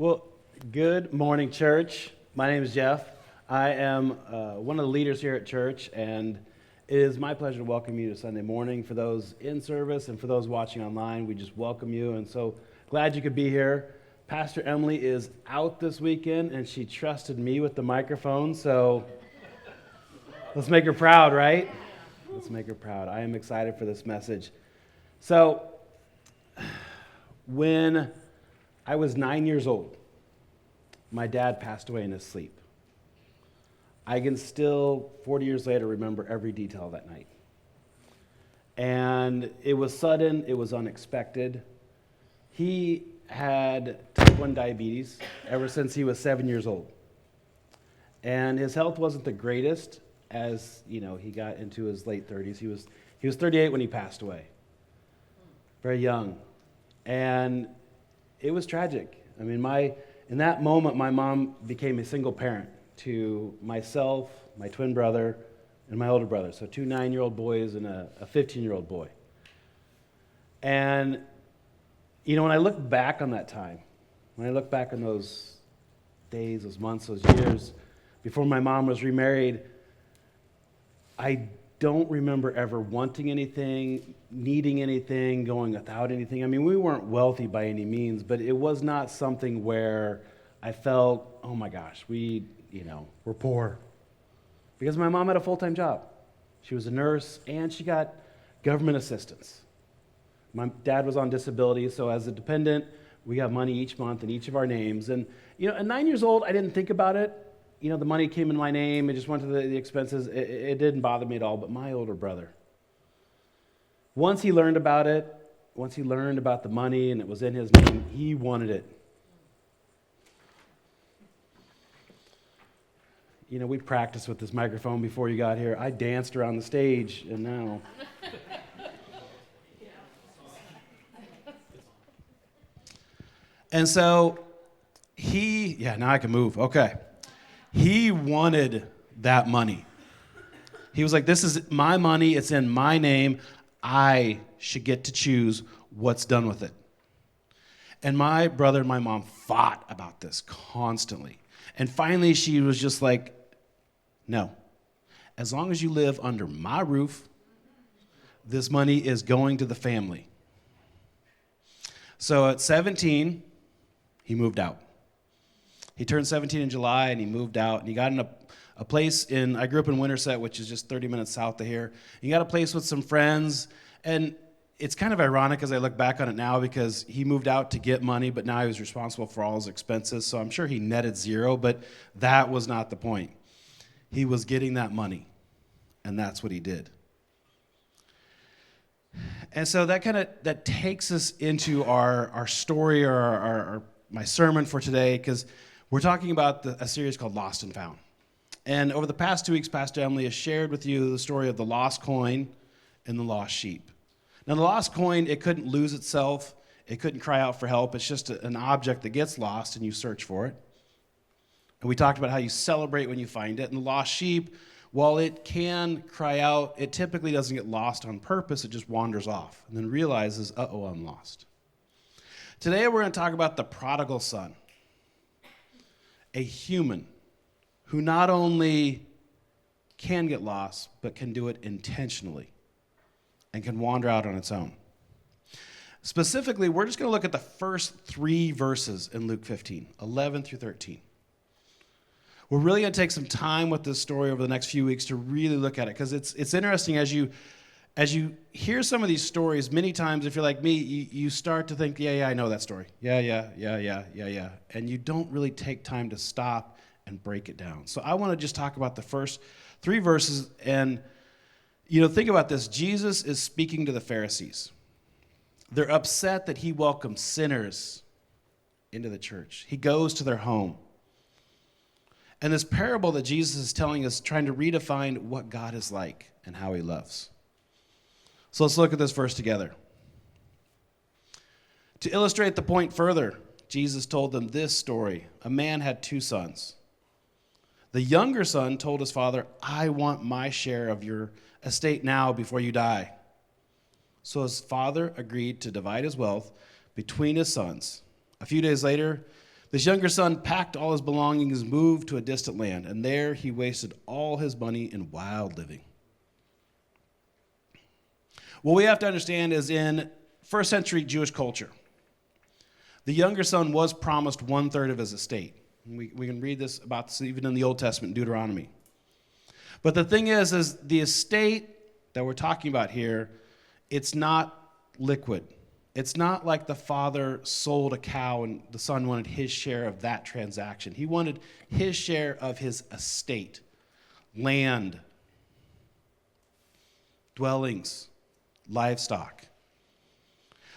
Well, good morning, church. My name is Jeff. I am one of the leaders here at church, and it is my pleasure to welcome you to Sunday morning. For those in service and for those watching online, we just welcome you, and so glad you could be here. Pastor Emily is out this weekend, and she trusted me with the microphone, so let's make her proud, right? Let's make her proud. I am excited for this message. So, when I was 9 years old, my dad passed away in his sleep. I can still, 40 years later, remember every detail of that night. And it was sudden, it was unexpected. He had type 1 diabetes ever since he was 7 years old. And his health wasn't the greatest as, he got into his late 30s. He was 38 when he passed away. Very young. And it was tragic. I mean, in that moment, my mom became a single parent to myself, my twin brother, and my older brother. So 2 9-year-old boys and a 15-year-old boy. And, when I look back on that time, when I look back on those days, those months, those years, before my mom was remarried, I don't remember ever wanting anything, needing anything, going without anything. I mean, we weren't wealthy by any means, but it was not something where I felt, oh my gosh, we're poor. Because my mom had a full-time job. She was a nurse, and she got government assistance. My dad was on disability, so as a dependent, we got money each month in each of our names. And, at 9 years old, I didn't think about it. The money came in my name. It just went to the expenses. It didn't bother me at all. But my older brother, once he learned about it, once he learned about the money and it was in his name, he wanted it. We practiced with this microphone before you got here. I danced around the stage, and now. And so now I can move. Okay. He wanted that money. He was like, this is my money. It's in my name. I should get to choose what's done with it. And my brother and my mom fought about this constantly. And finally, she was just like, no. As long as you live under my roof, this money is going to the family. So at 17, he moved out. He turned 17 in July, and he moved out, and he got in a place I grew up in Winterset, which is just 30 minutes south of here. He got a place with some friends, and it's kind of ironic as I look back on it now because he moved out to get money, but now he was responsible for all his expenses, so I'm sure he netted zero, but that was not the point. He was getting that money, and that's what he did. And so that takes us into our story or my sermon for today, because we're talking about a series called Lost and Found. And over the past 2 weeks, Pastor Emily has shared with you the story of the lost coin and the lost sheep. Now, the lost coin, it couldn't lose itself. It couldn't cry out for help. It's just an object that gets lost, and you search for it. And we talked about how you celebrate when you find it. And the lost sheep, while it can cry out, it typically doesn't get lost on purpose. It just wanders off and then realizes, uh-oh, I'm lost. Today, we're going to talk about the prodigal son. A human who not only can get lost, but can do it intentionally and can wander out on its own. Specifically, we're just going to look at the first 3 verses in Luke 15, 11 through 13. We're really going to take some time with this story over the next few weeks to really look at it, because it's interesting as you hear some of these stories. Many times, if you're like me, you start to think, yeah, I know that story. Yeah. And you don't really take time to stop and break it down. So I want to just talk about the first 3 verses. And, think about this. Jesus is speaking to the Pharisees. They're upset that he welcomes sinners into the church. He goes to their home. And this parable that Jesus is telling us, trying to redefine what God is like and how he loves. So let's look at this verse together. To illustrate the point further, Jesus told them this story. A man had 2 sons. The younger son told his father, I want my share of your estate now before you die. So his father agreed to divide his wealth between his sons. A few days later, This younger son packed all his belongings, moved to a distant land, and there he wasted all his money in wild living. What we have to understand is in first century Jewish culture, the younger son was promised 1/3 of his estate. We can read about this even in the Old Testament, Deuteronomy. But the thing is the estate that we're talking about here, it's not liquid. It's not like the father sold a cow and the son wanted his share of that transaction. He wanted his share of his estate, land, dwellings, livestock.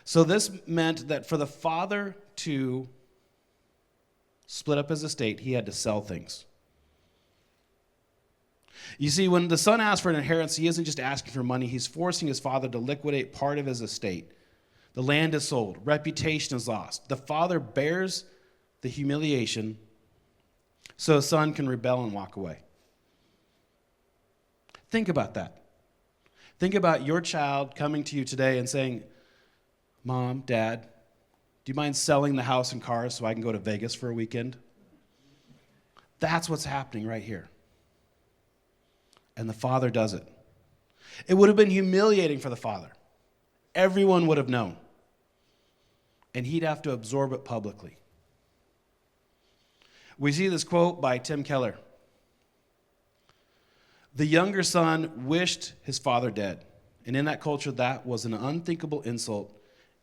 So this meant that for the father to split up his estate, he had to sell things. You see, when the son asks for an inheritance, he isn't just asking for money. He's forcing his father to liquidate part of his estate. The land is sold. Reputation is lost. The father bears the humiliation so his son can rebel and walk away. Think about that. Think about your child coming to you today and saying, Mom, Dad, do you mind selling the house and cars so I can go to Vegas for a weekend? That's what's happening right here. And the father does it. It would have been humiliating for the father. Everyone would have known. And he'd have to absorb it publicly. We see this quote by Tim Keller. The younger son wished his father dead. And in that culture, that was an unthinkable insult.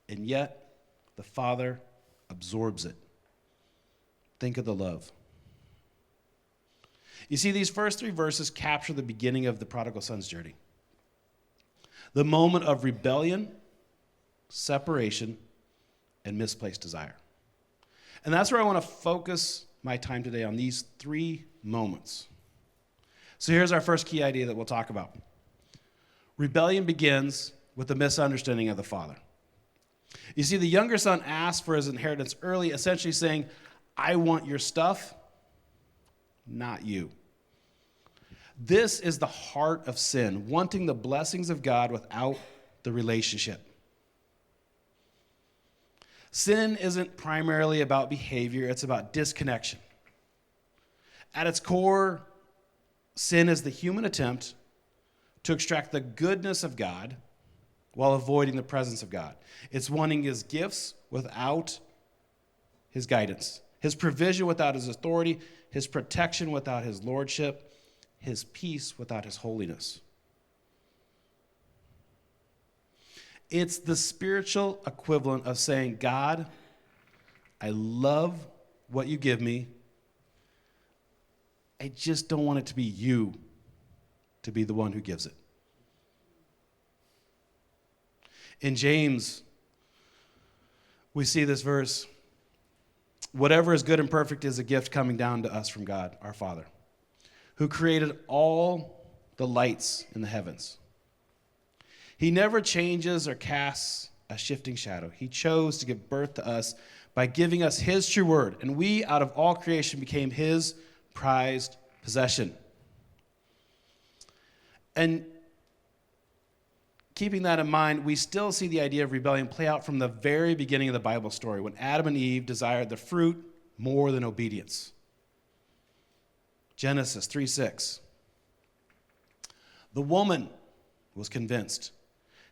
And yet, the father absorbs it. Think of the love. You see, these first 3 verses capture the beginning of the prodigal son's journey. The moment of rebellion, separation, and misplaced desire. And that's where I want to focus my time today, on these 3 moments. So here's our first key idea that we'll talk about. Rebellion begins with the misunderstanding of the father. You see, the younger son asked for his inheritance early, essentially saying, I want your stuff, not you. This is the heart of sin, wanting the blessings of God without the relationship. Sin isn't primarily about behavior, it's about disconnection. At its core, sin is the human attempt to extract the goodness of God while avoiding the presence of God. It's wanting his gifts without his guidance, his provision without his authority, his protection without his lordship, his peace without his holiness. It's the spiritual equivalent of saying, God, I love what you give me. I just don't want it to be you to be the one who gives it. In James, we see this verse. Whatever is good and perfect is a gift coming down to us from God, our Father, who created all the lights in the heavens. He never changes or casts a shifting shadow. He chose to give birth to us by giving us his true word, and we, out of all creation, became his prized possession. And keeping that in mind, we still see the idea of rebellion play out from the very beginning of the Bible story, when Adam and Eve desired the fruit more than obedience. Genesis 3:6. The woman was convinced.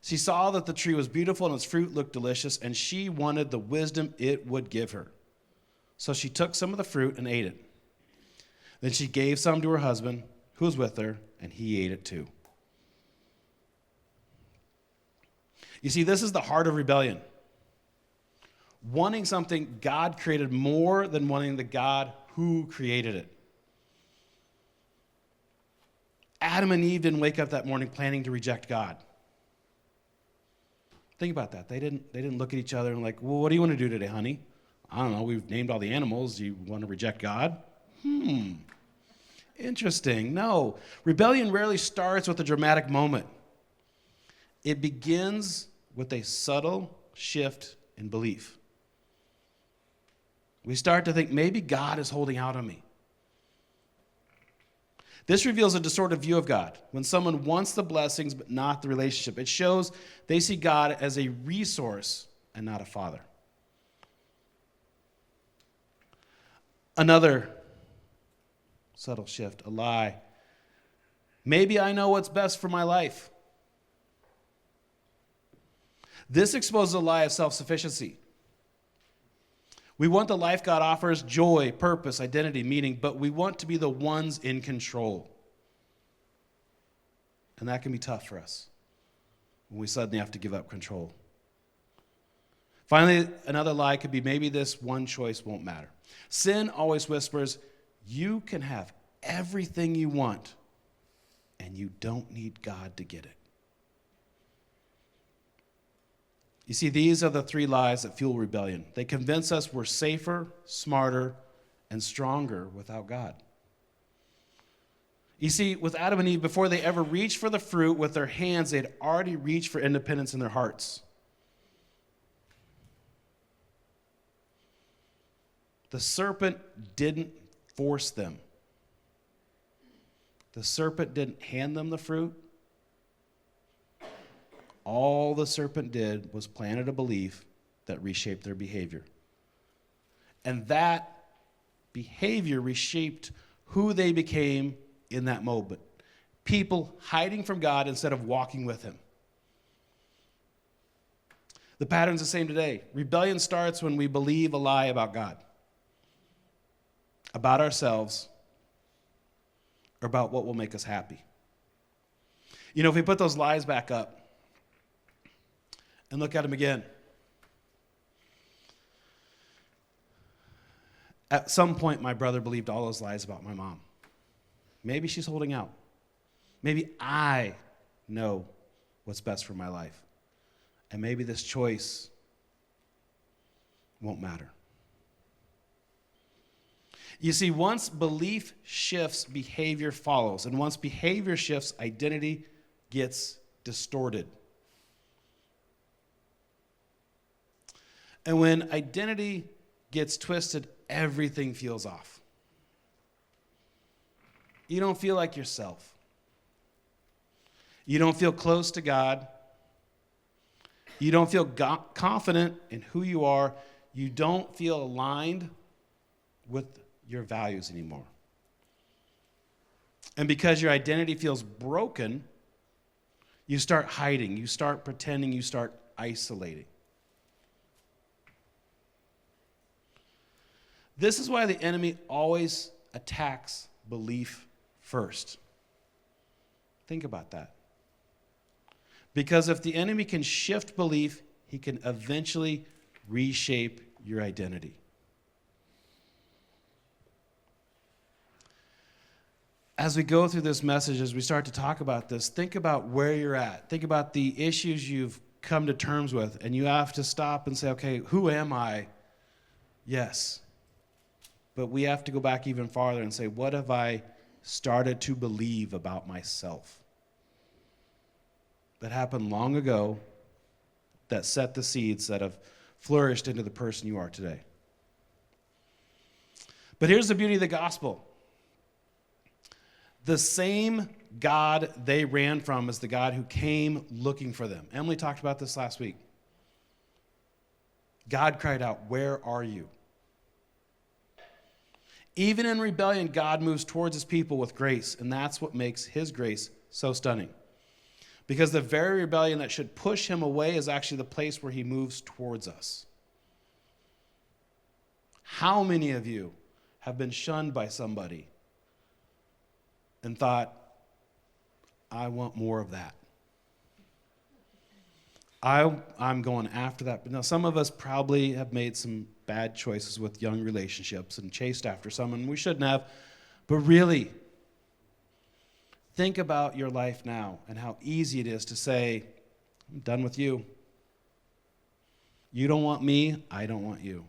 She saw that the tree was beautiful and its fruit looked delicious, and she wanted the wisdom it would give her. So she took some of the fruit and ate it. Then she gave some to her husband, who was with her, and he ate it too. You see, this is the heart of rebellion. Wanting something God created more than wanting the God who created it. Adam and Eve didn't wake up that morning planning to reject God. Think about that. They didn't look at each other and like, well, what do you want to do today, honey? I don't know. We've named all the animals. Do you want to reject God? Interesting. No. Rebellion rarely starts with a dramatic moment. It begins with a subtle shift in belief. We start to think, maybe God is holding out on me. This reveals a distorted view of God. When someone wants the blessings but not the relationship, it shows they see God as a resource and not a father. Another subtle shift, a lie. Maybe I know what's best for my life. This exposes a lie of self-sufficiency. We want the life God offers, joy, purpose, identity, meaning, but we want to be the ones in control. And that can be tough for us when we suddenly have to give up control. Finally, another lie could be maybe this one choice won't matter. Sin always whispers, you can have everything you want, and you don't need God to get it. You see, these are the three lies that fuel rebellion. They convince us we're safer, smarter, and stronger without God. You see, with Adam and Eve, before they ever reached for the fruit with their hands, they'd already reached for independence in their hearts. The serpent didn't force them. The serpent didn't hand them the fruit. All the serpent did was planted a belief that reshaped their behavior. And that behavior reshaped who they became in that moment. People hiding from God instead of walking with him. The pattern's the same today. Rebellion starts when we believe a lie about God, about ourselves, or about what will make us happy. You know, if we put those lies back up and look at them again, at some point my brother believed all those lies about my mom. Maybe she's holding out. Maybe I know what's best for my life. And maybe this choice won't matter. You see, once belief shifts, behavior follows. And once behavior shifts, identity gets distorted. And when identity gets twisted, everything feels off. You don't feel like yourself. You don't feel close to God. You don't feel confident in who you are. You don't feel aligned with your values anymore. And because your identity feels broken, you start hiding, you start pretending, you start isolating. This is why the enemy always attacks belief first. Think about that. Because if the enemy can shift belief, he can eventually reshape your identity. As we go through this message, as we start to talk about this, think about where you're at. Think about the issues you've come to terms with, and you have to stop and say, okay, who am I? Yes. But we have to go back even farther and say, what have I started to believe about myself? That happened long ago, that set the seeds that have flourished into the person you are today. But here's the beauty of the gospel. The same God they ran from is the God who came looking for them. Emily talked about this last week. God cried out, "Where are you?" Even in rebellion, God moves towards his people with grace, and that's what makes his grace so stunning. Because the very rebellion that should push him away is actually the place where he moves towards us. How many of you have been shunned by somebody and thought, I want more of that? I'm going after that. But now some of us probably have made some bad choices with young relationships and chased after someone we shouldn't have. But really, think about your life now and how easy it is to say, I'm done with you. You don't want me, I don't want you.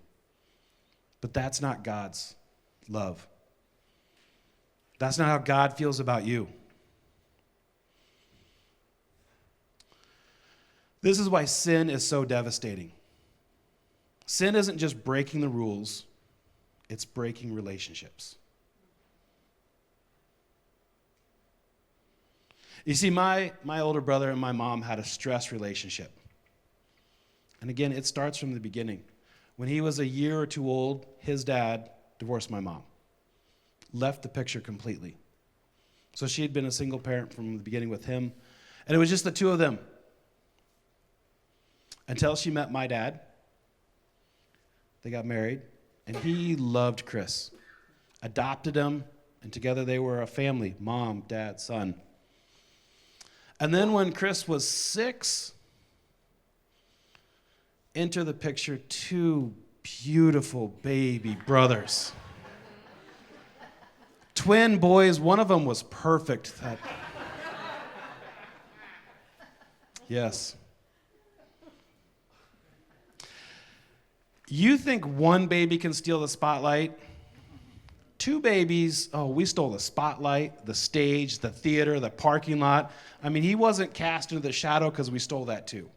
But that's not God's love. That's not how God feels about you. This is why sin is so devastating. Sin isn't just breaking the rules, it's breaking relationships. You see, my older brother and my mom had a stress relationship. And again, it starts from the beginning. When he was a year or two old, his dad divorced my mom. Left the picture completely. So she had been a single parent from the beginning with him, and it was just the two of them. Until she met my dad. They got married, and he loved Chris. Adopted him, and together they were a family, mom, dad, son. And then when Chris was 6, enter the picture 2 beautiful baby brothers. Twin boys, one of them was perfect. Yes. You think one baby can steal the spotlight? 2 babies, we stole the spotlight, the stage, the theater, the parking lot. I mean, he wasn't cast into the shadow because we stole that too.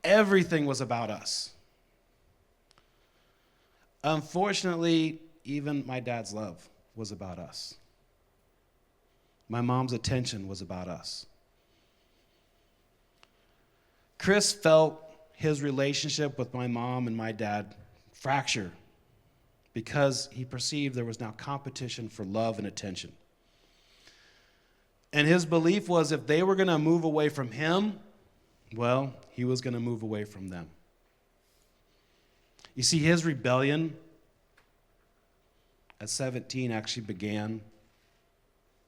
Everything was about us. Unfortunately, even my dad's love was about us. My mom's attention was about us. Chris felt his relationship with my mom and my dad fracture because he perceived there was now competition for love and attention. And his belief was if they were going to move away from him, well, he was going to move away from them. You see, his rebellion at 17 actually began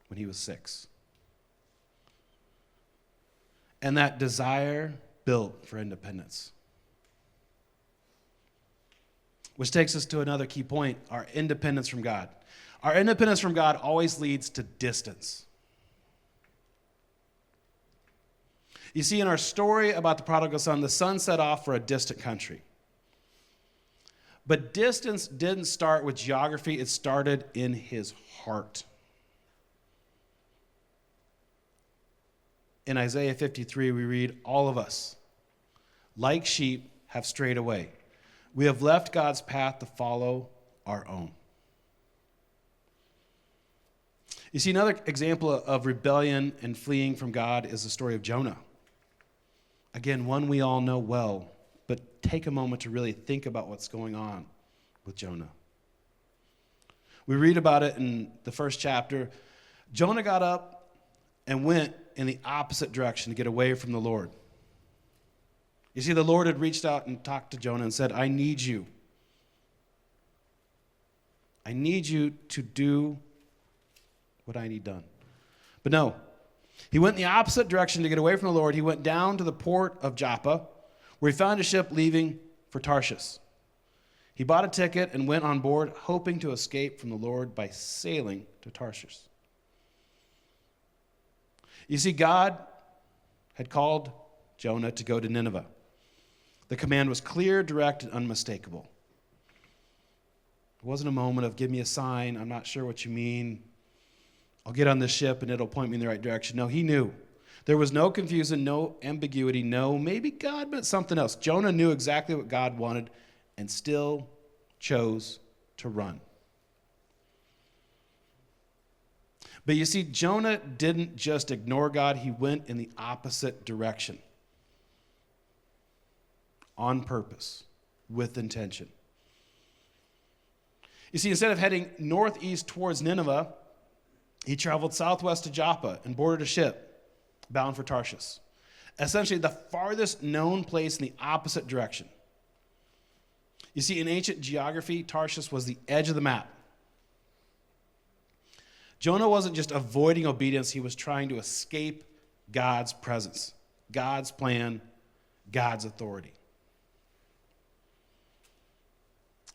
when he was 6. And that desire built for independence. Which takes us to another key point, our independence from God. Our independence from God always leads to distance. You see, in our story about the prodigal son, the son set off for a distant country. But distance didn't start with geography, it started in his heart. In Isaiah 53, we read, all of us, like sheep, have strayed away. We have left God's path to follow our own. You see, another example of rebellion and fleeing from God is the story of Jonah. Again, one we all know well, but take a moment to really think about what's going on with Jonah. We read about it in the first chapter. Jonah got up and went in the opposite direction to get away from the Lord. You see, the Lord had reached out and talked to Jonah and said, I need you. I need you to do what I need done. But no, he went in the opposite direction to get away from the Lord. He went down to the port of Joppa, where he found a ship leaving for Tarshish. He bought a ticket and went on board, hoping to escape from the Lord by sailing to Tarshish. You see, God had called Jonah to go to Nineveh. The command was clear, direct, and unmistakable. It wasn't a moment of, give me a sign, I'm not sure what you mean. I'll get on this ship and it'll point me in the right direction. No, he knew. There was no confusion, no ambiguity, no, maybe God meant something else. Jonah knew exactly what God wanted and still chose to run. But you see, Jonah didn't just ignore God, he went in the opposite direction. On purpose, with intention. You see, instead of heading northeast towards Nineveh, he traveled southwest to Joppa and boarded a ship bound for Tarshish. Essentially, the farthest known place in the opposite direction. You see, in ancient geography, Tarshish was the edge of the map. Jonah wasn't just avoiding obedience, he was trying to escape God's presence, God's plan, God's authority.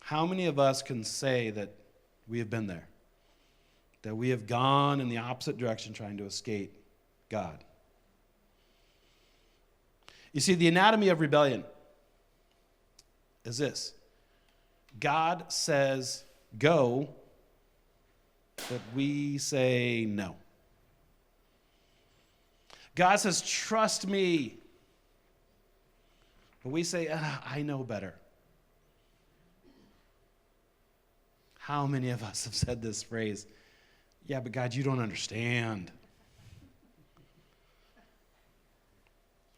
How many of us can say that we have been there? That we have gone in the opposite direction trying to escape God? You see, the anatomy of rebellion is this. God says, go, but we say no. God says, trust me, but we say, I know better. How many of us have said this phrase? Yeah, but God, you don't understand.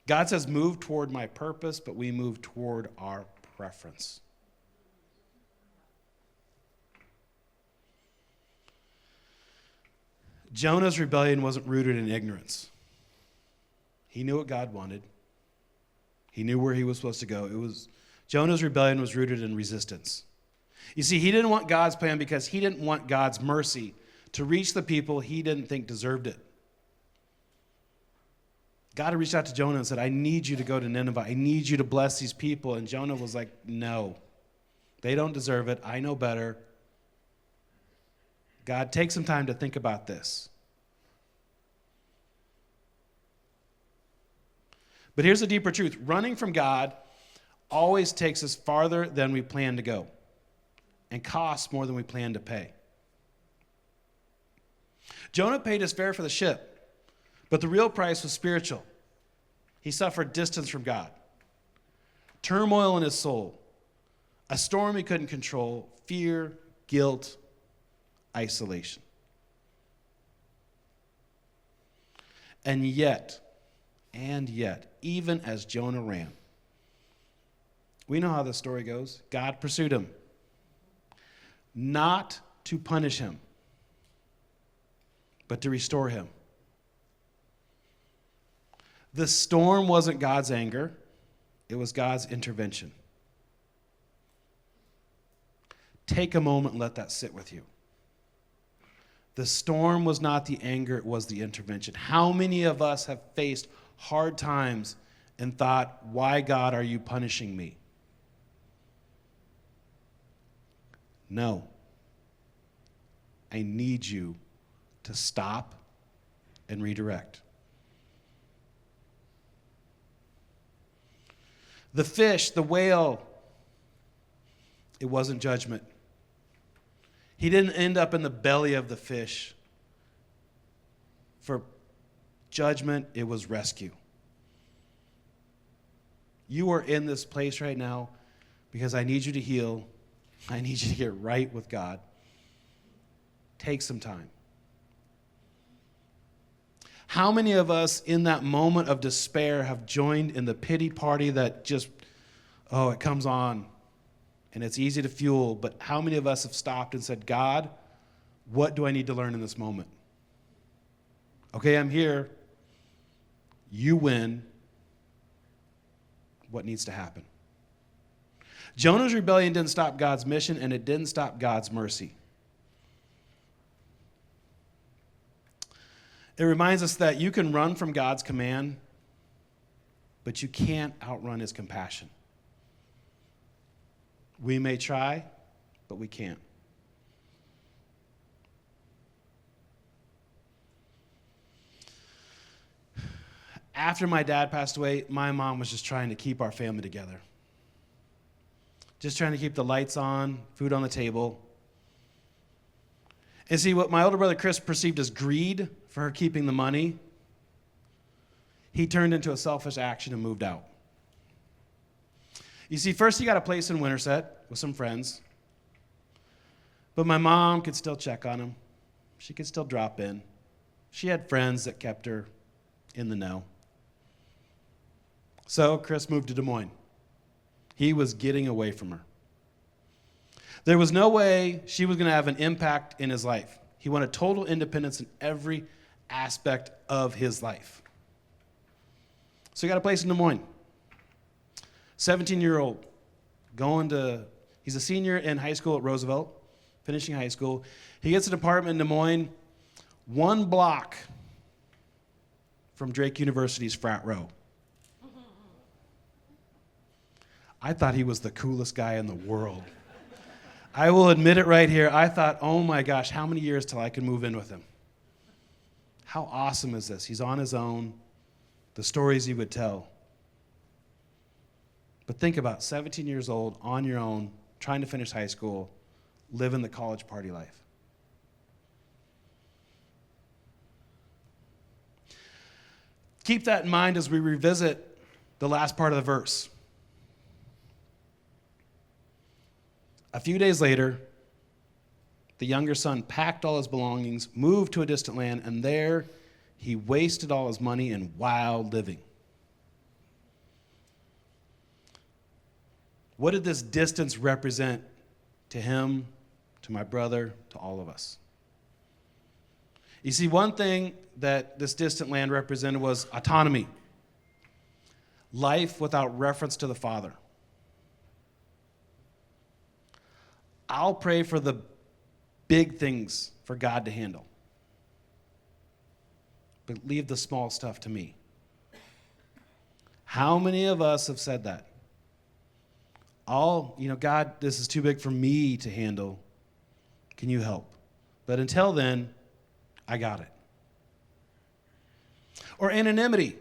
God says, move toward my purpose, but we move toward our preference. Jonah's rebellion wasn't rooted in ignorance. He knew what God wanted. He knew where he was supposed to go. Jonah's rebellion was rooted in resistance. You see, he didn't want God's plan because he didn't want God's mercy to reach the people he didn't think deserved it. God had reached out to Jonah and said, I need you to go to Nineveh. I need you to bless these people. And Jonah was like, no, they don't deserve it. I know better. God, take some time to think about this. But here's the deeper truth. Running from God always takes us farther than we plan to go and costs more than we plan to pay. Jonah paid his fare for the ship, but the real price was spiritual. He suffered distance from God, turmoil in his soul, a storm he couldn't control, fear, guilt, isolation. And yet, even as Jonah ran, we know how the story goes. God pursued him, not to punish him, but to restore him. The storm wasn't God's anger, it was God's intervention. Take a moment and let that sit with you. The storm was not the anger, it was the intervention. How many of us have faced hard times and thought, why, God, are you punishing me? No. I need you to stop and redirect. The fish, the whale, it wasn't judgment. He didn't end up in the belly of the fish for judgment, it was rescue. You are in this place right now because I need you to heal. I need you to get right with God. Take some time. How many of us in that moment of despair have joined in the pity party that just, it comes on and it's easy to fuel, but how many of us have stopped and said, God, what do I need to learn in this moment? Okay, I'm here. You win. What needs to happen? Jonah's rebellion didn't stop God's mission, and it didn't stop God's mercy. It reminds us that you can run from God's command, but you can't outrun his compassion. We may try, but we can't. After my dad passed away, my mom was just trying to keep our family together. Just trying to keep the lights on, food on the table. And see, what my older brother Chris perceived as greed for her keeping the money, he turned into a selfish action and moved out. You see, first he got a place in Winterset with some friends. But my mom could still check on him. She could still drop in. She had friends that kept her in the know. So Chris moved to Des Moines. He was getting away from her. There was no way she was going to have an impact in his life. He wanted total independence in every aspect of his life. So he got a place in Des Moines. 17-year-old, he's a senior in high school at Roosevelt, finishing high school. He gets an apartment in Des Moines, 1 block from Drake University's frat row. I thought he was the coolest guy in the world. I will admit it right here. I thought, oh my gosh, how many years till I can move in with him? How awesome is this? He's on his own, the stories he would tell. But think about 17 years old, on your own, trying to finish high school, living the college party life. Keep that in mind as we revisit the last part of the verse. A few days later, the younger son packed all his belongings, moved to a distant land, and there he wasted all his money in wild living. What did this distance represent to him, to my brother, to all of us? You see, one thing that this distant land represented was autonomy, life without reference to the Father. I'll pray for the big things for God to handle, but leave the small stuff to me. How many of us have said that? God, this is too big for me to handle. Can you help? But until then, I got it. Or anonymity.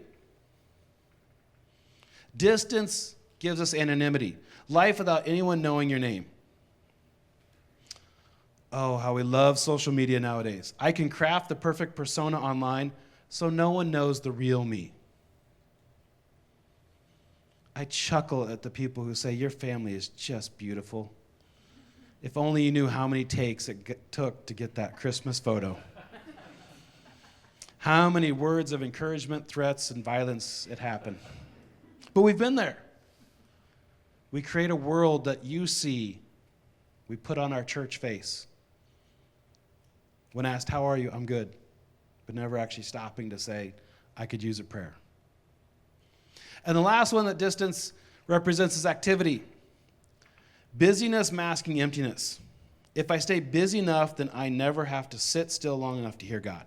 Distance gives us anonymity. Life without anyone knowing your name. Oh, how we love social media nowadays. I can craft the perfect persona online so no one knows the real me. I chuckle at the people who say, your family is just beautiful. If only you knew how many takes it took to get that Christmas photo. How many words of encouragement, threats, and violence it happened. But we've been there. We create a world that you see. We put on our church face. When asked, how are you? I'm good. But never actually stopping to say, I could use a prayer. And the last one that distance represents is activity. Busyness masking emptiness. If I stay busy enough, then I never have to sit still long enough to hear God.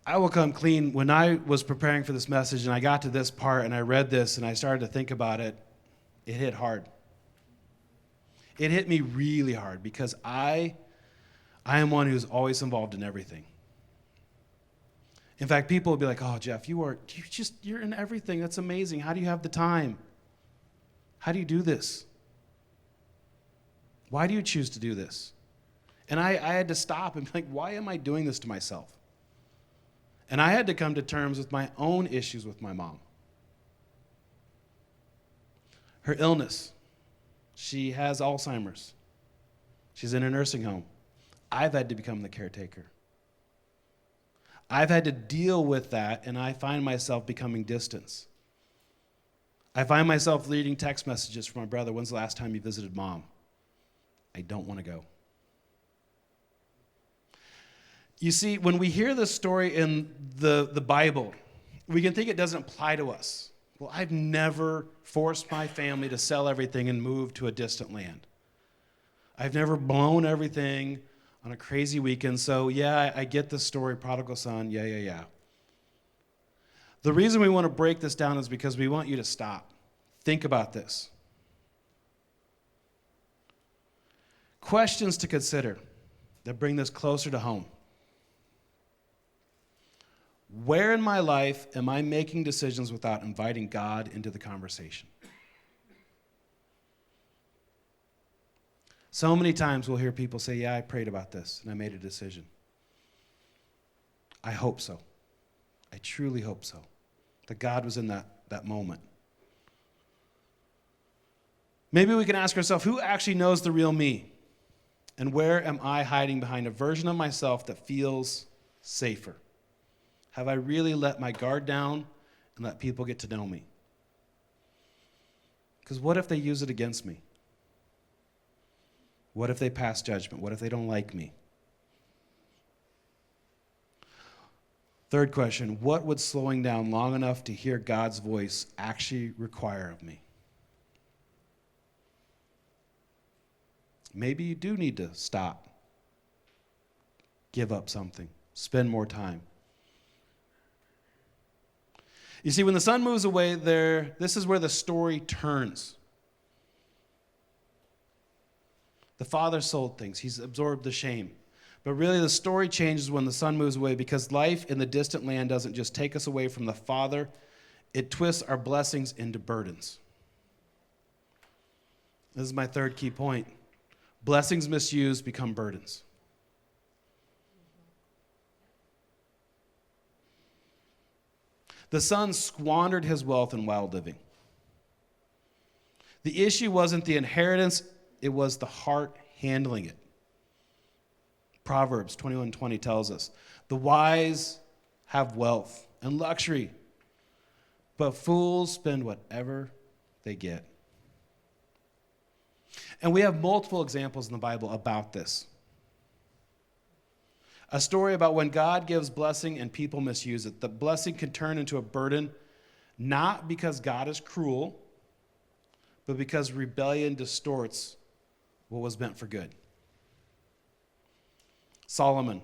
I will come clean. When I was preparing for this message and I got to this part and I read this and I started to think about it, it hit hard. It hit me really hard because I am one who's always involved in everything. In fact, people will be like, oh, Jeff, you're in everything. That's amazing. How do you have the time? How do you do this? Why do you choose to do this? And I had to stop and be like, why am I doing this to myself? And I had to come to terms with my own issues with my mom. Her illness. She has Alzheimer's. She's in a nursing home. I've had to become the caretaker. I've had to deal with that, and I find myself becoming distant. I find myself reading text messages from my brother, when's the last time you visited mom? I don't want to go. You see, when we hear this story in the Bible, we can think it doesn't apply to us. Well, I've never forced my family to sell everything and move to a distant land. I've never blown everything on a crazy weekend, so yeah, I get the story, prodigal son, yeah. The reason we want to break this down is because we want you to stop. Think about this. Questions to consider that bring this closer to home. Where in my life am I making decisions without inviting God into the conversation? So many times we'll hear people say, yeah, I prayed about this and I made a decision. I hope so. I truly hope so. That God was in that moment. Maybe we can ask ourselves, who actually knows the real me? And where am I hiding behind a version of myself that feels safer? Have I really let my guard down and let people get to know me? Because what if they use it against me? What if they pass judgment? What if they don't like me? Third question, what would slowing down long enough to hear God's voice actually require of me? Maybe you do need to stop, give up something, spend more time. You see, when the son moves away there, this is where the story turns. The father sold things. He's absorbed the shame. But really the story changes when the son moves away because life in the distant land doesn't just take us away from the Father, it twists our blessings into burdens. This is my third key point. Blessings misused become burdens. The son squandered his wealth in wild living. The issue wasn't the inheritance, it was the heart handling it. Proverbs 21:20 tells us, the wise have wealth and luxury, but fools spend whatever they get. And we have multiple examples in the Bible about this. A story about when God gives blessing and people misuse it. The blessing can turn into a burden, not because God is cruel, but because rebellion distorts what was meant for good. Solomon.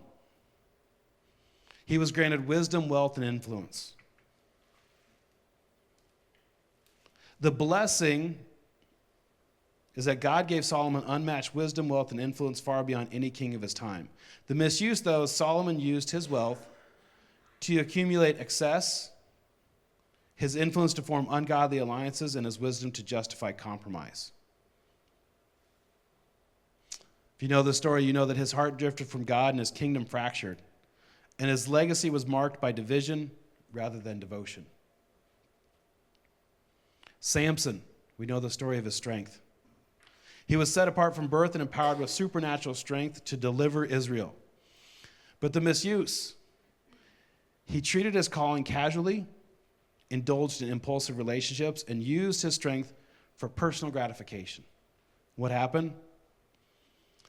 He was granted wisdom, wealth, and influence. The blessing is that God gave Solomon unmatched wisdom, wealth, and influence far beyond any king of his time. The misuse, though, is Solomon used his wealth to accumulate excess, his influence to form ungodly alliances, and his wisdom to justify compromise. If you know the story, you know that his heart drifted from God and his kingdom fractured, and his legacy was marked by division rather than devotion. Samson, we know the story of his strength. He was set apart from birth and empowered with supernatural strength to deliver Israel. But the misuse, he treated his calling casually, indulged in impulsive relationships, and used his strength for personal gratification. What happened?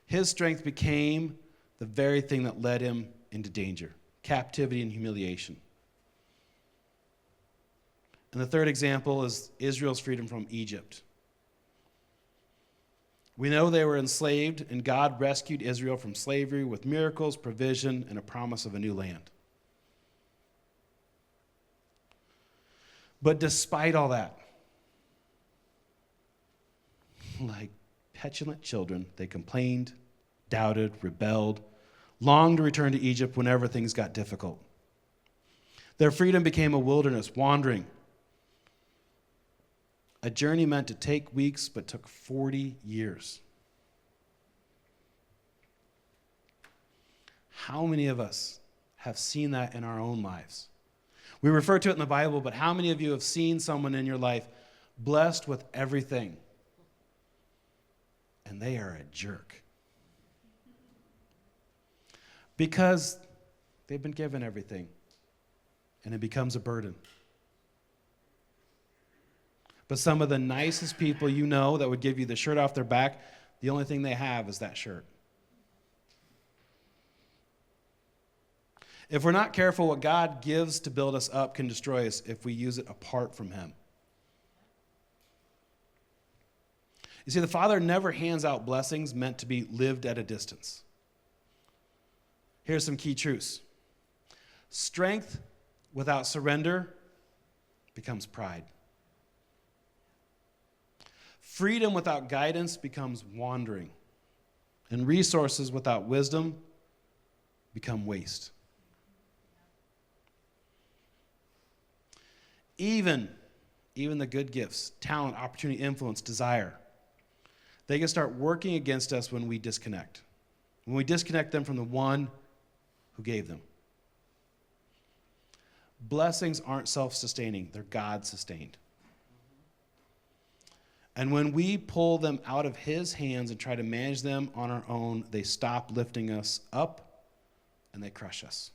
His strength became the very thing that led him into danger, captivity and humiliation. And the third example is Israel's freedom from Egypt. We know they were enslaved, and God rescued Israel from slavery with miracles, provision, and a promise of a new land. But despite all that, like petulant children, they complained, doubted, rebelled, longed to return to Egypt whenever things got difficult. Their freedom became a wilderness, wandering. A journey meant to take weeks, but took 40 years. How many of us have seen that in our own lives? We refer to it in the Bible, but how many of you have seen someone in your life blessed with everything, and they are a jerk? Because they've been given everything, and it becomes a burden. But some of the nicest people you know that would give you the shirt off their back, the only thing they have is that shirt. If we're not careful, what God gives to build us up can destroy us if we use it apart from Him. You see, the Father never hands out blessings meant to be lived at a distance. Here's some key truths. Strength without surrender becomes pride. Freedom without guidance becomes wandering. And resources without wisdom become waste. Even the good gifts, talent, opportunity, influence, desire, they can start working against us when we disconnect. When we disconnect them from the one who gave them. Blessings aren't self-sustaining, they're God-sustained. And when we pull them out of His hands and try to manage them on our own, they stop lifting us up and they crush us.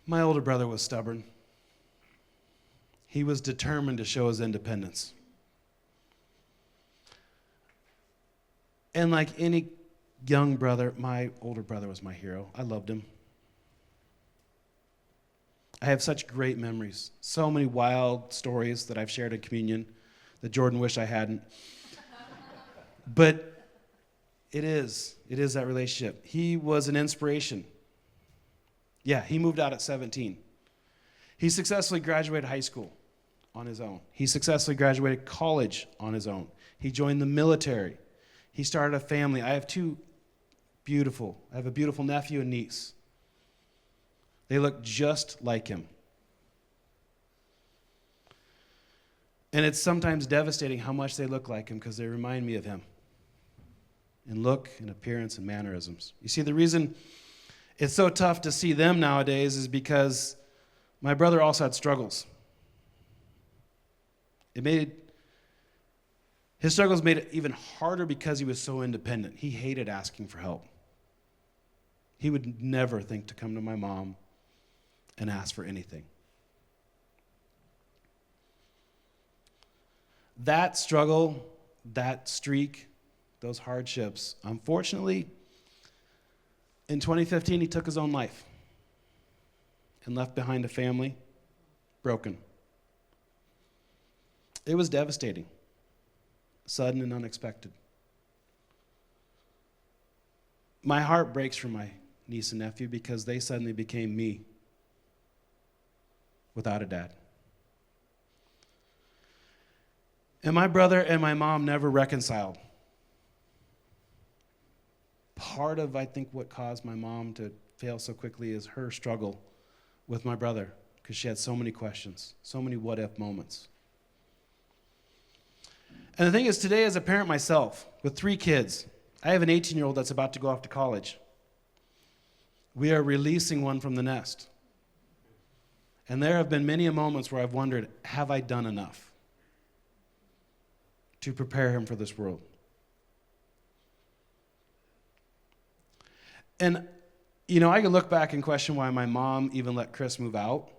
My older brother was stubborn. He was determined to show his independence. And like any young brother, my older brother was my hero. I loved him. I have such great memories, so many wild stories that I've shared in communion that Jordan wished I hadn't. But it is that relationship. He was an inspiration. Yeah, he moved out at 17. He successfully graduated high school on his own. He successfully graduated college on his own. He joined the military. He started a family. I have a beautiful nephew and niece. They look just like him. And it's sometimes devastating how much they look like him because they remind me of him in look and appearance and mannerisms. You see, the reason it's so tough to see them nowadays is because my brother also had struggles. His struggles made it even harder because he was so independent. He hated asking for help. He would never think to come to my mom and ask for anything. That struggle, that streak, those hardships, unfortunately, in 2015, he took his own life and left behind a family broken. It was devastating, sudden and unexpected. My heart breaks for my niece and nephew because they suddenly became me without a dad. And my brother and my mom never reconciled. Part of, I think, what caused my mom to fail so quickly is her struggle with my brother, because she had so many questions, so many what-if moments. And the thing is, today as a parent myself, with 3 kids, I have an 18-year-old that's about to go off to college. We are releasing one from the nest. And there have been many moments where I've wondered, have I done enough to prepare him for this world? And, I can look back and question why my mom even let Chris move out.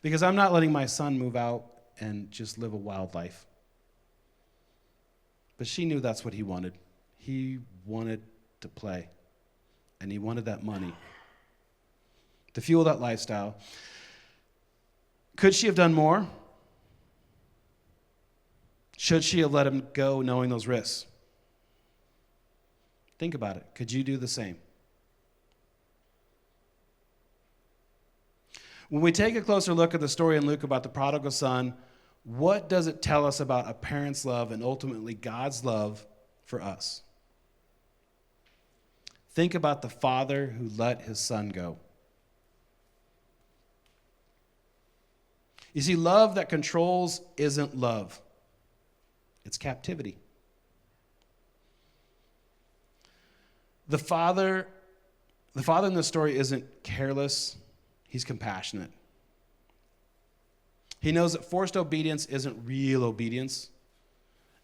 Because I'm not letting my son move out and just live a wild life. But she knew that's what he wanted. He wanted to play. And he wanted that money to fuel that lifestyle. Could she have done more? Should she have let him go knowing those risks? Think about it. Could you do the same? When we take a closer look at the story in Luke about the prodigal son, what does it tell us about a parent's love and ultimately God's love for us? Think about the father who let his son go. You see, love that controls isn't love. It's captivity. The father in this story isn't careless. He's compassionate. He knows that forced obedience isn't real obedience,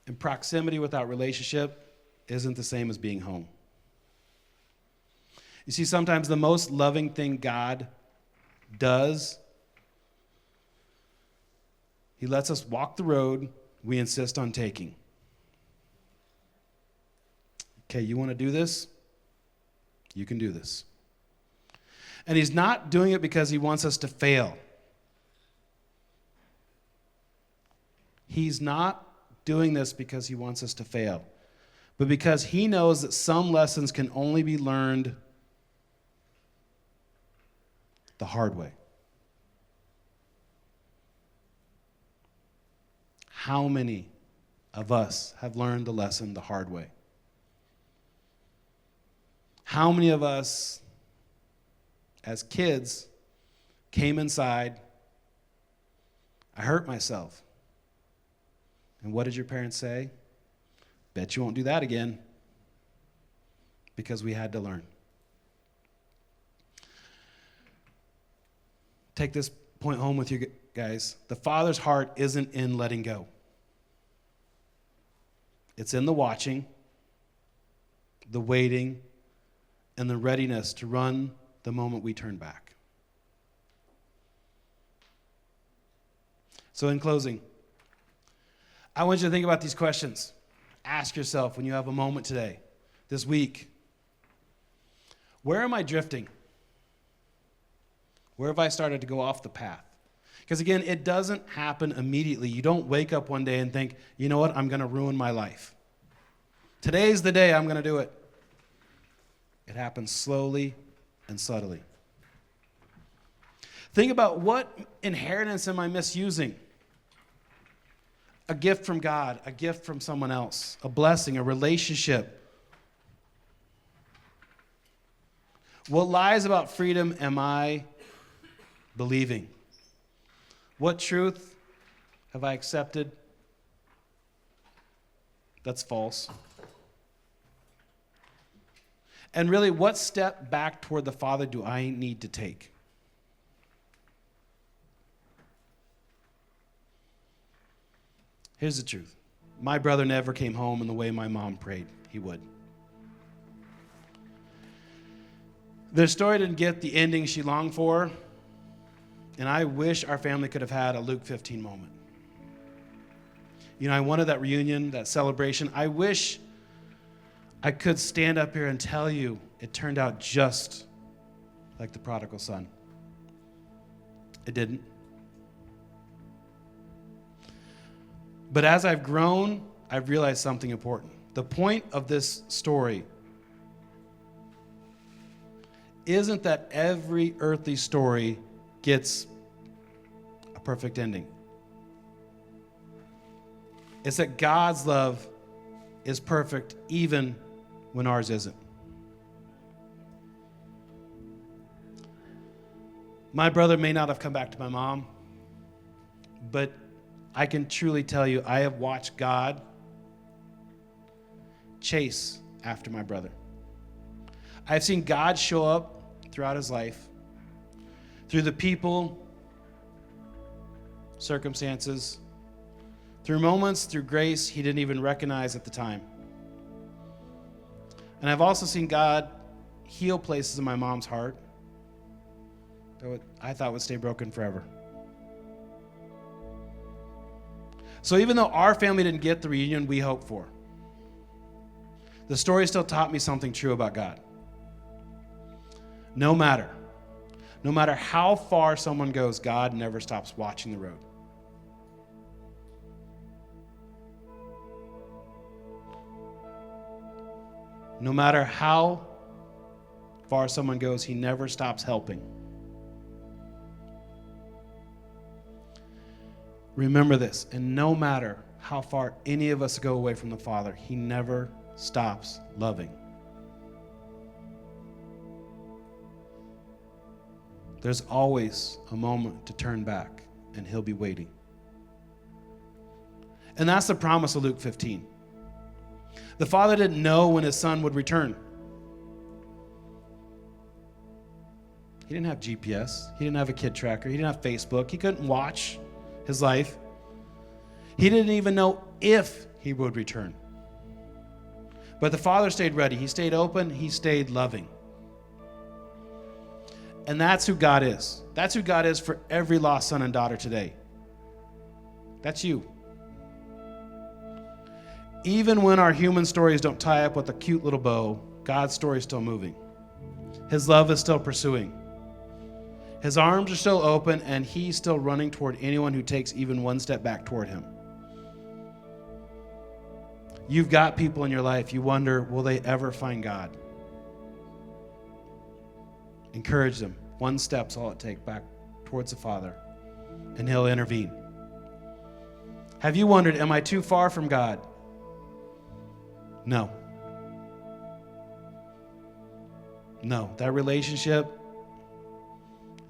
and proximity without relationship isn't the same as being home. You see, sometimes the most loving thing God does, he lets us walk the road we insist on taking. Okay, you want to do this? You can do this. And he's not doing it because he wants us to fail. He's not doing this because he wants us to fail, but because he knows that some lessons can only be learned the hard way. How many of us have learned the lesson the hard way? How many of us, as kids, came inside, I hurt myself. And what did your parents say? Bet you won't do that again. Because we had to learn. Take this point home with you guys. The Father's heart isn't in letting go. It's in the watching, the waiting, and the readiness to run the moment we turn back. So in closing, I want you to think about these questions. Ask yourself when you have a moment today, this week, where am I drifting? Where have I started to go off the path? Because again, it doesn't happen immediately. You don't wake up one day and think, you know what, I'm going to ruin my life. Today's the day I'm going to do it. It happens slowly and subtly. Think about, what inheritance am I misusing? A gift from God, a gift from someone else, a blessing, a relationship. What lies about freedom am I believing? What truth have I accepted that's false? And really, what step back toward the Father do I need to take? Here's the truth. My brother never came home in the way my mom prayed he would. Their story didn't get the ending she longed for, and I wish our family could have had a Luke 15 moment. I wanted that reunion, that celebration. I wish I could stand up here and tell you it turned out just like the prodigal son. It didn't. But as I've grown, I've realized something important. The point of this story isn't that every earthly story gets a perfect ending. It's that God's love is perfect even when ours isn't. My brother may not have come back to my mom, but I can truly tell you I have watched God chase after my brother. I've seen God show up throughout his life, through the people, circumstances, through moments, through grace he didn't even recognize at the time. And I've also seen God heal places in my mom's heart that I thought would stay broken forever. So even though our family didn't get the reunion we hoped for, the story still taught me something true about God. No matter how far someone goes, God never stops watching the road. No matter how far someone goes, he never stops helping. Remember this, and no matter how far any of us go away from the Father, he never stops loving. There's always a moment to turn back, and he'll be waiting. And that's the promise of Luke 15. The Father didn't know when his Son would return. He didn't have GPS. He didn't have a kid tracker. He didn't have Facebook. He couldn't watch his life. He didn't even know if he would return. But the Father stayed ready. He stayed open. He stayed loving. And that's who God is. That's who God is for every lost son and daughter today. That's you. Even when our human stories don't tie up with a cute little bow, God's story is still moving. His love is still pursuing. His arms are still open, and he's still running toward anyone who takes even one step back toward him. You've got people in your life, you wonder, will they ever find God? Encourage them. One step's all it takes back towards the Father, and he'll intervene. Have you wondered, am I too far from God? No. No, that relationship,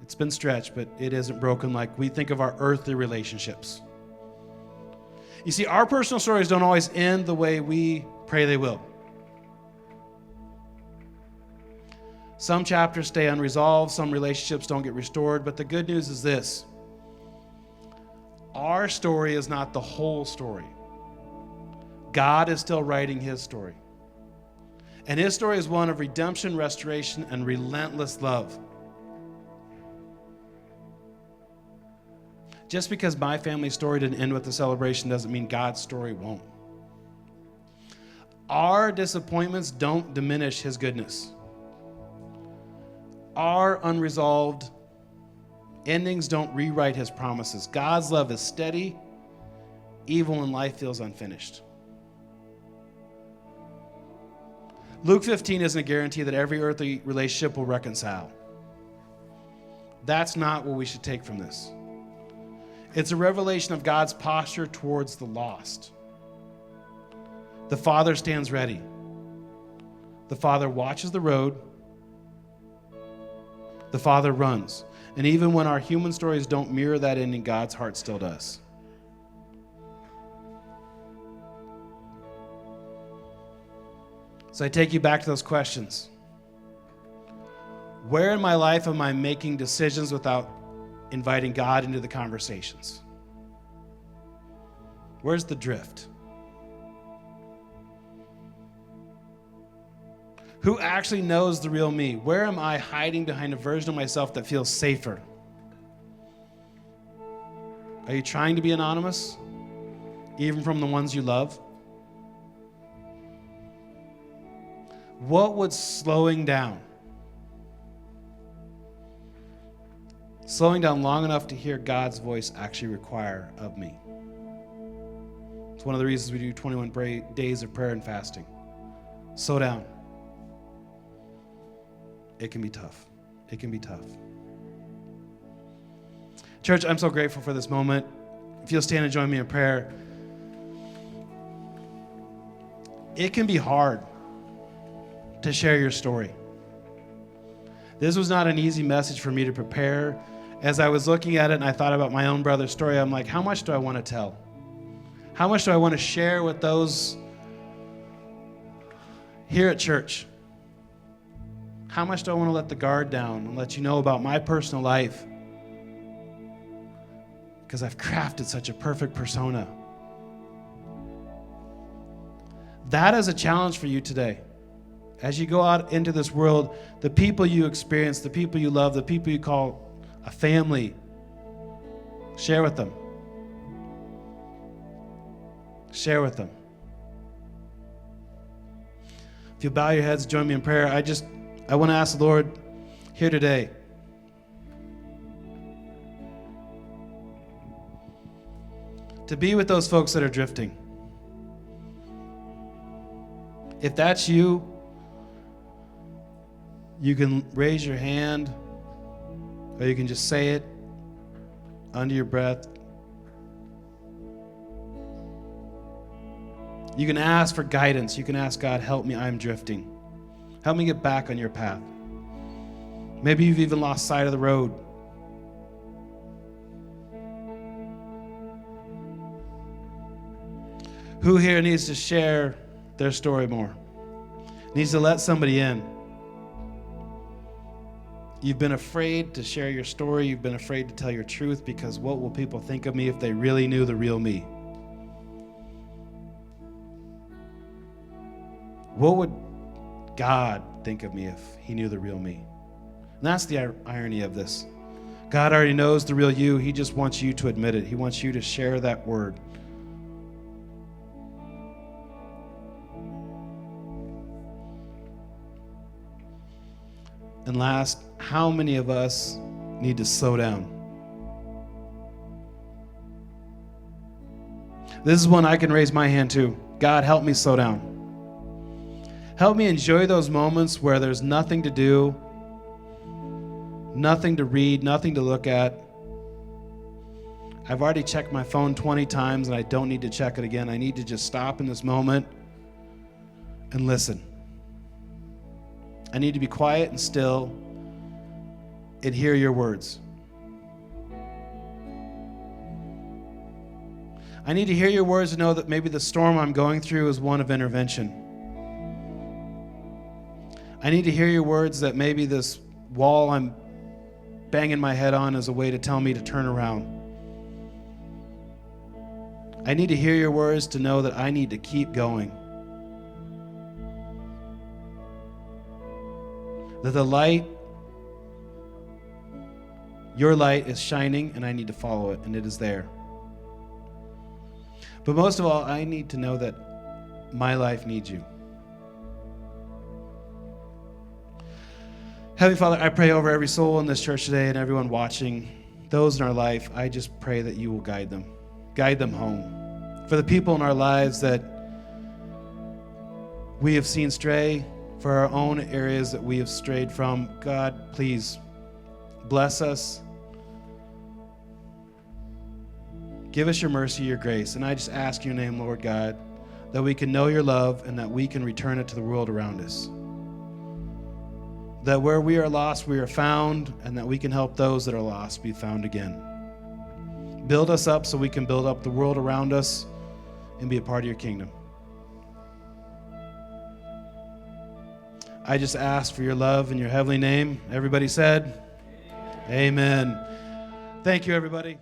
it's been stretched, but it isn't broken like we think of our earthly relationships. You see, our personal stories don't always end the way we pray they will. Some chapters stay unresolved, some relationships don't get restored, but the good news is this. Our story is not the whole story. God is still writing his story. And his story is one of redemption, restoration, and relentless love. Just because my family's story didn't end with the celebration doesn't mean God's story won't. Our disappointments don't diminish his goodness. Our unresolved endings don't rewrite his promises. God's love is steady, even when life feels unfinished. Luke 15 isn't a guarantee that every earthly relationship will reconcile. That's not what we should take from this. It's a revelation of God's posture towards the lost. The Father stands ready. The Father watches the road. The Father runs. And even when our human stories don't mirror that ending, God's heart still does. So I take you back to those questions. Where in my life am I making decisions without inviting God into the conversations? Where's the drift? Who actually knows the real me? Where am I hiding behind a version of myself that feels safer? Are you trying to be anonymous? even from the ones you love? What would slowing down long enough to hear God's voice actually require of me? It's one of the reasons we do 21 days of prayer and fasting. Slow down. It can be tough. It can be tough. Church, I'm so grateful for this moment. If you'll stand and join me in prayer. It can be hard to share your story. This was not an easy message for me to prepare. As I was looking at it and I thought about my own brother's story, I'm like, how much do I want to tell? How much do I want to share with those here at church? How much do I want to let the guard down and let you know about my personal life? Because I've crafted such a perfect persona. That is a challenge for you today. As you go out into this world, the people you experience, the people you love, the people you call a family, share with them. Share with them. If you bow your heads, join me in prayer. I want to ask the Lord here today, to be with those folks that are drifting. If that's you, you can raise your hand, or you can just say it under your breath. You can ask for guidance. You can ask God, help me, I'm drifting. Help me get back on your path. Maybe you've even lost sight of the road. Who here needs to share their story more? Needs to let somebody in. You've been afraid to share your story. You've been afraid to tell your truth because what will people think of me if they really knew the real me? What would God think of me if he knew the real me? And that's the irony of this. God already knows the real you. He just wants you to admit it. He wants you to share that word. And last, how many of us need to slow down? This is one I can raise my hand to. God, help me slow down. Help me enjoy those moments where there's nothing to do, nothing to read, nothing to look at. I've already checked my phone 20 times and I don't need to check it again. I need to just stop in this moment and listen. I need to be quiet and still and hear your words. I need to hear your words to know that maybe the storm I'm going through is one of intervention. I need to hear your words that maybe this wall I'm banging my head on is a way to tell me to turn around. I need to hear your words to know that I need to keep going. That the light, your light is shining and I need to follow it, and it is there. But most of all, I need to know that my life needs you. Heavenly Father, I pray over every soul in this church today and everyone watching, those in our life, I just pray that you will guide them home. For the people in our lives that we have seen stray, for our own areas that we have strayed from, God, please bless us. Give us your mercy, your grace. And I just ask in your name, Lord God, that we can know your love and that we can return it to the world around us. That where we are lost, we are found, and that we can help those that are lost be found again. Build us up so we can build up the world around us and be a part of your kingdom. I just ask for your love in your heavenly name. Everybody said, Amen. Thank you, everybody.